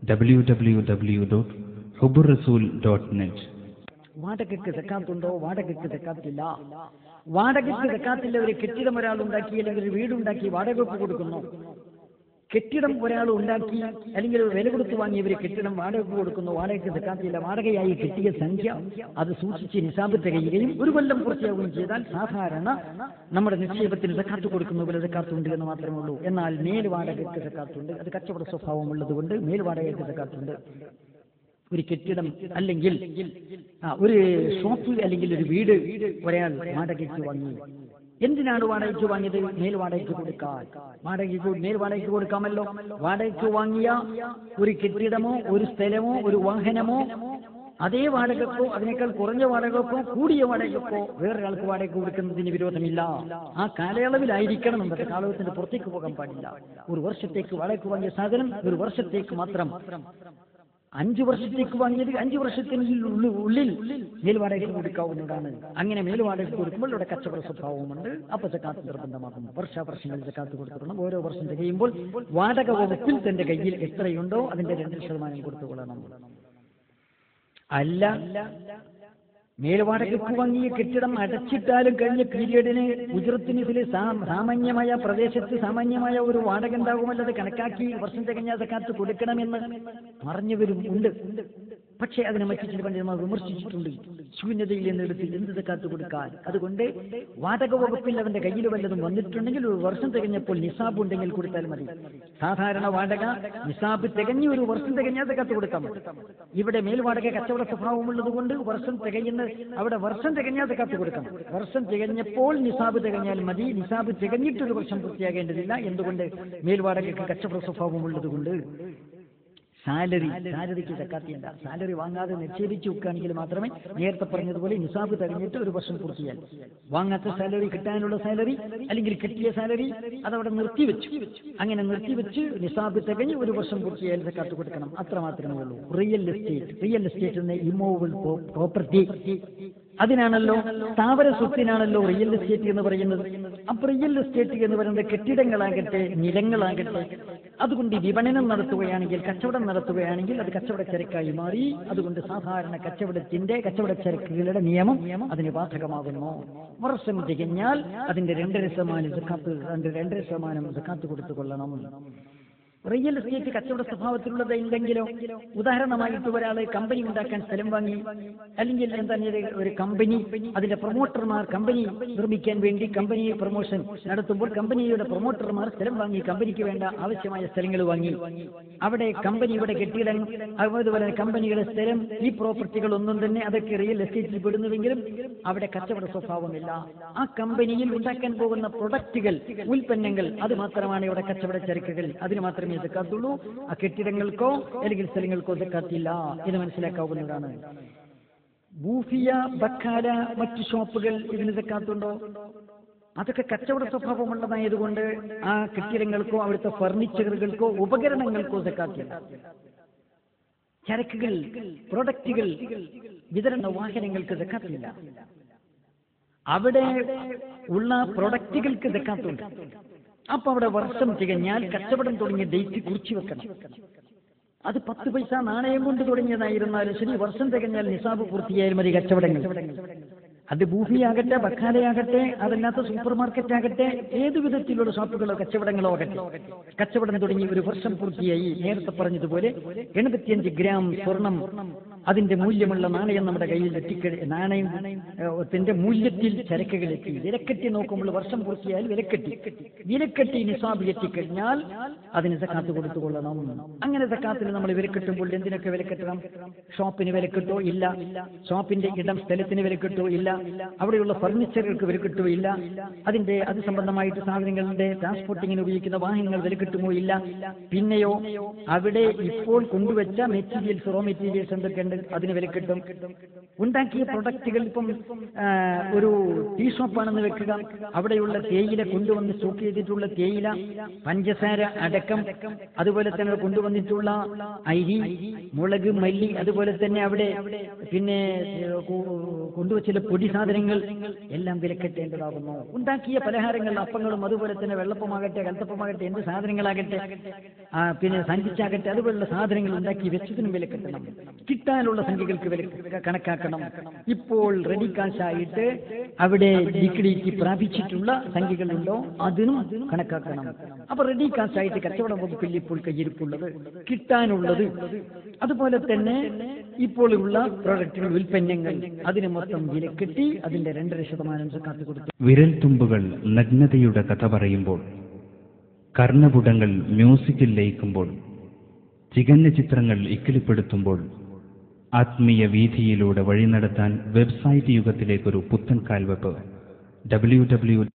www.hubburrasool.net. വാടകയ്ക്ക് സക്കാത്തുണ്ടോ? വാടകയ്ക്ക് സക്കാത്തില്ല. വാടകയ്ക്ക് സക്കാത്തില്ല. ഒരു കെട്ടിടം ഒരാൾ ഉണ്ടാക്കി അല്ലെങ്കിൽ ഒരു വീടുണ്ടാക്കി വാടകയ്ക്ക് കൊടുക്കുന്നു. കെട്ടിടം ഒരാൾ ഉണ്ടാക്കി അല്ലെങ്കിൽ വില കൊടുത്ത് വാങ്ങിയവർ കെട്ടിടം വാടകയ്ക്ക് കൊടുക്കുന്നു. വാടകയ്ക്ക് സക്കാത്തില്ല. വാടകയായി കിട്ടിയ സംഖ്യ അത് സൂക്ഷിച്ച് നിസാബ് തികയുകയും ഒരു കൊല്ലം പൂർത്തിയാവുകയും ചെയ്താൽ സാധാരണ നമ്മുടെ നിക്ഷേപത്തിന് സക്കാത്ത് കൊടുക്കുന്ന പോലെ സക്കാത്തുണ്ട് എന്ന് മാത്രമേ ഉള്ളൂ. എന്നാൽ മേൽവാടകയ്ക്ക് സക്കാത്തുണ്ട്. അത് കച്ചവട സ്വഭാവമുള്ളത് കൊണ്ട് മേൽവാടകയ്ക്ക് സക്കാത്തുണ്ട്. ഒരു കെട്ടിടം അല്ലെങ്കിൽ ഒരു ഷോപ്പ് അല്ലെങ്കിൽ ഒരു വീട് ഒരാൾ വാടകയ്ക്ക് വാങ്ങി. എന്തിനാണ് വാടകയ്ക്ക് വാങ്ങിയത്? മേൽവാടകയ്ക്ക് കൊടുക്കാൻ. മേൽവാടകയ്ക്ക് കൊടുക്കാമല്ലോ. വാടകയ്ക്ക് വാങ്ങിയ ഒരു കെട്ടിടമോ ഒരു സ്ഥലമോ ഒരു വാഹനമോ അതേ വാടകക്കോ അതിനേക്കാൾ കുറഞ്ഞ വാടകക്കോ കൂടിയ വാടകക്കോ വേറൊരാൾക്ക് വാടകയ്ക്ക് കൊടുക്കുന്നതിന് വിരോധമില്ല. ആ കാലയളവിലായിരിക്കണം. നമ്മുടെ കാലഘട്ടത്തിന്റെ പുറത്തേക്ക് പോകാൻ പാടില്ല. ഒരു വർഷത്തേക്ക് വാടകയ്ക്ക് വാങ്ങിയ സാധനം ഒരു വർഷത്തേക്ക് മാത്രം, 5 വർഷത്തേക്ക് വാങ്ങിയത് 5 വർഷത്തിനുള്ളിൽ മേൽവാടകയ്ക്ക് കൊടുക്കാവുന്നതാണ്. അങ്ങനെ മേൽവാടകയ്ക്ക് കൊടുക്കുമ്പോൾ ഇവിടെ കച്ചവട സ്വഭാവമുണ്ട്. അപ്പൊ സക്കാത്ത് നിർബന്ധമാകുന്നു. വർഷാവർഷങ്ങളിൽ സക്കാത്ത് കൊടുത്തുകൊള്ളണം. ഓരോ വർഷം തികയുമ്പോൾ വാടക വകുപ്പിൽ തന്റെ കയ്യിൽ എത്രയുണ്ടോ അതിന്റെ 2% കൊടുത്തുകൊള്ളണം. അല്ല, മേൽവാടകയ്ക്ക് വാങ്ങിയ കെട്ടിടം അടച്ചിട്ടാലും കഴിഞ്ഞ പീരിയഡിന് ഉജ്റത്തിന് സാമാന്യമായ പ്രദേശത്ത് സാമാന്യമായ ഒരു വാടക ഉണ്ടാകുമല്ലോ. അത് കണക്കാക്കി വർഷം തികഞ്ഞ സക്കാത്ത് കൊടുക്കണമെന്ന് പറഞ്ഞവരും ഉണ്ട്. പക്ഷേ അതിനെ മറ്റു ചില പണ്ഡിതന്മാർ വിമർശിച്ചിട്ടുണ്ട്. ശൂന്യതയിൽ നിന്നെടുത്ത് എന്ത് സക്കാത്ത് കൊടുക്കാൻ? അതുകൊണ്ട് വാടക വകുപ്പിൽ അവന്റെ കയ്യിൽ വല്ലതും വന്നിട്ടുണ്ടെങ്കിൽ ഒരു വർഷം തികഞ്ഞപ്പോൾ നിസാബ് ഉണ്ടെങ്കിൽ കൊടുത്താൽ മതി. സാധാരണ വാടക നിസാബ് തികഞ്ഞ് ഒരു വർഷം തികഞ്ഞാൽ സക്കാത്ത് കൊടുക്കാം. ഇവിടെ മേൽവാടക കച്ചവട സ്വഭാവമുള്ളത് കൊണ്ട് വർഷം തികയുന്ന അവിടെ വർഷം തികഞ്ഞാൽ സക്കാത്ത് കൊടുക്കാം. വർഷം തികഞ്ഞപ്പോൾ നിസാബ് തികഞ്ഞാൽ മതി. നിസാബ് തികഞ്ഞിട്ടൊരു വർഷം പൂർത്തിയാകേണ്ടതില്ല. എന്തുകൊണ്ട്? മേൽവാടകയ്ക്ക് കച്ചവട സ്വഭാവമുള്ളത് കൊണ്ട്. സാലറിക്ക് സക്കാത്തില്ല. സാലറി വാങ്ങാതെ നിക്ഷേപിച്ചു വെക്കുകയാണെങ്കിൽ മാത്രമേ നേരത്തെ പറഞ്ഞതുപോലെ നിസാബ് തികഞ്ഞിട്ട് ഒരു വർഷം പൂർത്തിയാൽ. വാങ്ങാത്ത സാലറി, കിട്ടാനുള്ള സാലറി അല്ലെങ്കിൽ കിട്ടിയ സാലറി അതവിടെ നിർത്തിവെച്ചു. അങ്ങനെ നിർത്തിവെച്ച് നിസാബ് തികഞ്ഞ് ഒരു വർഷം പൂർത്തിയാൽ സക്കാത്ത് കൊടുക്കണം. അത്ര മാത്രമേ ഉള്ളൂ. റിയൽ എസ്റ്റേറ്റ് എന്ന ഇമ്മൂവബിൾ പ്രോപ്പർട്ടി, അതിനാണല്ലോ സ്ഥാവര സ്വത്തിനാണല്ലോ റിയൽ എസ്റ്റേറ്റ് എന്ന് പറയുന്നത്. അപ്പൊ റിയൽ എസ്റ്റേറ്റ് എന്ന് പറയുന്നത് കെട്ടിടങ്ങളാകട്ടെ നിലങ്ങളാകട്ടെ അതുകൊണ്ട് വിപണനം നടത്തുകയാണെങ്കിൽ കച്ചവടം നടത്തുകയാണെങ്കിൽ അത് കച്ചവടച്ചരക്കായി മാറി. അതുകൊണ്ട് സാധാരണ കച്ചവടച്ചരക്കുകളുടെ നിയമം അതിന് ബാധകമാകുന്നു. വർഷം തികഞ്ഞാൽ അതിന്റെ 2% സക്കാത്ത് കൊടുത്തുകൊള്ളണം. റിയൽ എസ്റ്റേറ്റ് കച്ചവട സ്വഭാവത്തിലുള്ളത് ഇല്ലെങ്കിലോ, ഉദാഹരണമായിട്ട് ഒരാൾ കമ്പനി ഉണ്ടാക്കാൻ സ്ഥലം വാങ്ങി, അല്ലെങ്കിൽ ഒരു കമ്പനി അതിന്റെ പ്രൊമോട്ടർമാർ കമ്പനി നിർമ്മിക്കാൻ വേണ്ടി കമ്പനി പ്രൊമോഷൻ നടത്തുമ്പോൾ കമ്പനിയുടെ പ്രൊമോട്ടർമാർ സ്ഥലം വാങ്ങി കമ്പനിക്ക് വേണ്ട ആവശ്യമായ സ്ഥലങ്ങൾ വാങ്ങി. അവിടെ കമ്പനിയുടെ കെട്ടിടം അതുപോലെ കമ്പനിയുടെ സ്ഥലം ഈ പ്രോപ്പർട്ടികൾ ഒന്നും തന്നെ അതൊക്കെ റിയൽ എസ്റ്റേറ്റിൽ പെടുന്നുവെങ്കിലും അവിടെ കച്ചവട സ്വഭാവമില്ല. ആ കമ്പനിയിൽ ഉണ്ടാക്കാൻ പോകുന്ന പ്രൊഡക്റ്റുകൾ, ഉൽപ്പന്നങ്ങൾ, അത് മാത്രമാണ് ഇവിടെ കച്ചവട ചരക്കുകൾ. അതിന് മാത്രമേ സക്കാത്തുള്ളൂ. ആ കെട്ടിടങ്ങൾക്കോ അല്ലെങ്കിൽ സ്ഥലങ്ങൾക്കോ സക്കാത്തില്ല. ഇത് മനസ്സിലാക്കാവുന്നതാണ്. ബൂഫിയ, ബക്കാല, മറ്റു ഷോപ്പുകൾ ഇതിന് സക്കാത്തുണ്ടോ? അതൊക്കെ കച്ചവട സ്വഭാവമുള്ളതായതുകൊണ്ട് ആ കെട്ടിടങ്ങൾക്കോ അവിടുത്തെ ഫർണിച്ചറുകൾക്കോ ഉപകരണങ്ങൾക്കോ സക്കാത്തില്ല. ചരക്കുകൾ, പ്രൊഡക്റ്റുകൾ, വിതരണ വാഹനങ്ങൾക്ക് സക്കാത്തില്ല. അവിടെ ഉള്ള പ്രൊഡക്റ്റുകൾക്ക് സക്കാത്തുണ്ട്. അപ്പൊ അവിടെ വർഷം തികഞ്ഞാൽ കച്ചവടം തുടങ്ങിയ ഡേറ്റ് കുറിച്ചു വെക്കണം. അത് 10 പൈസ നാണയം കൊണ്ട് തുടങ്ങിയതായിരുന്നാലും ശരി, വർഷം തികഞ്ഞാൽ നിസാബ് പൂർത്തിയായാൽ മതി കച്ചവടങ്ങൾ. അത് ബൂഫിയാകട്ടെ, ബക്കാലയാകട്ടെ, അതല്ലാത്ത സൂപ്പർ മാർക്കറ്റ് ആകട്ടെ, ഏതു വിധത്തിലുള്ള ഷോപ്പുകളോ കച്ചവടങ്ങളോ ആകട്ടെ, കച്ചവടം തുടങ്ങി ഒരു വർഷം പൂർത്തിയായി. നേരത്തെ പറഞ്ഞതുപോലെ 75 ഗ്രാം സ്വർണം അതിന്റെ മൂല്യമുള്ള നാണയം നമ്മുടെ കയ്യിൽ നാണയത്തിന്റെ മൂല്യത്തിൽ ചരക്കുകൾ എത്തി. വിലക്കെട്ടി നോക്കുമ്പോൾ വർഷം പൂർത്തിയായാൽ വിലക്കെട്ടി നിസാബ് എത്തിക്കഴിഞ്ഞാൽ അതിന് സക്കാത്ത് കൊടുത്തുകൊള്ളണം. അങ്ങനെ സക്കാത്തിന് നമ്മൾ വിലക്കെട്ടുമ്പോൾ എന്തിനൊക്കെ വിലക്കെട്ടണം? ഷോപ്പിന് വിലക്കെട്ടോ ഇല്ല, ഷോപ്പിന്റെ ഇടം സ്ഥലത്തിന് വിലക്കെട്ടോ ഇല്ല, അവിടെയുള്ള ഫർണിച്ചറുകൾക്ക് വിലക്കെട്ടോ ഇല്ല, അത് സംബന്ധമായിട്ട് സാധനങ്ങളുടെ ട്രാൻസ്പോർട്ടിങ്ങിന് ഉപയോഗിക്കുന്ന വാഹനങ്ങൾ വിലക്കെട്ടുമോ ഇല്ല. പിന്നെയോ അവിടെ ഇപ്പോൾ കൊണ്ടുവച്ച മെറ്റീരിയൽസ്, റോ മെറ്റീരിയൽസ് എന്തൊക്കെയുണ്ട്? അതിന് വിലക്കിട്ടും. ഉണ്ടാക്കിയ പ്രൊഡക്റ്റുകൾ ഇപ്പം ഒരു ടീ ഷോപ്പാണെന്ന് വെക്കുക, അവിടെയുള്ള തേയില കൊണ്ടുവന്ന് സ്റ്റോക്ക് ചെയ്തിട്ടുള്ള തേയില, പഞ്ചസാര അടക്കം, അതുപോലെ തന്നെ കൊണ്ടുവന്നിട്ടുള്ള അരി, മുളക്, മല്ലി, അതുപോലെ തന്നെ അവിടെ പിന്നെ കൊണ്ടുവച്ചില്ല പൊടി സാധനങ്ങൾ എല്ലാം വിലക്കെട്ടേണ്ടതാകുന്നു. ഉണ്ടാക്കിയ പലഹാരങ്ങൾ, അപ്പങ്ങളും, അതുപോലെ തന്നെ വെള്ളപ്പമാകട്ടെ, കൽത്തപ്പമാകട്ടെ, എന്ത് സാധനങ്ങളാകട്ടെ, പിന്നെ സഞ്ചിച്ചാകട്ടെ, അതുപോലുള്ള സാധനങ്ങൾ ഉണ്ടാക്കി വെച്ചതിനും വില കിട്ടണം. കിട്ടാനുള്ള സംഖ്യകൾക്ക് വില കണക്കാക്കണം. ഇപ്പോൾ റെഡി കാശായിട്ട് അവിടെ ഡിഗ്രിക്ക് പ്രാപിച്ചിട്ടുള്ള സംഖ്യകളുണ്ടോ അതിനും കണക്കാക്കണം. അപ്പൊ റെഡി കാശായിട്ട് കച്ചവട വകുപ്പിൽ ഇപ്പോൾ കയ്യിരിപ്പുള്ളത്, കിട്ടാനുള്ളത്, അതുപോലെ തന്നെ ഇപ്പോൾ ഉള്ള പ്രൊഡക്റ്റുകൾ, ഉൽപ്പന്നങ്ങൾ, അതിന് മൊത്തം വില കിട്ടി അതിന്റെ 2.5% സക്കാത്ത് കൊടുത്തു. വിരൽ തുമ്പുകൾ നഗ്നതയുടെ കഥ പറയുമ്പോൾ, കർണപുടങ്ങൾ മ്യൂസിക്കിൽ ലയിക്കുമ്പോൾ, ചികഞ്ഞ ചിത്രങ്ങൾ ഇക്കിളിപ്പെടുത്തുമ്പോൾ, ആത്മീയ വീഥിയിലൂടെ വഴി നടത്താൻ വെബ്സൈറ്റ് യുഗത്തിലേക്കൊരു പുത്തൻ കാൽവെപ്പ്. www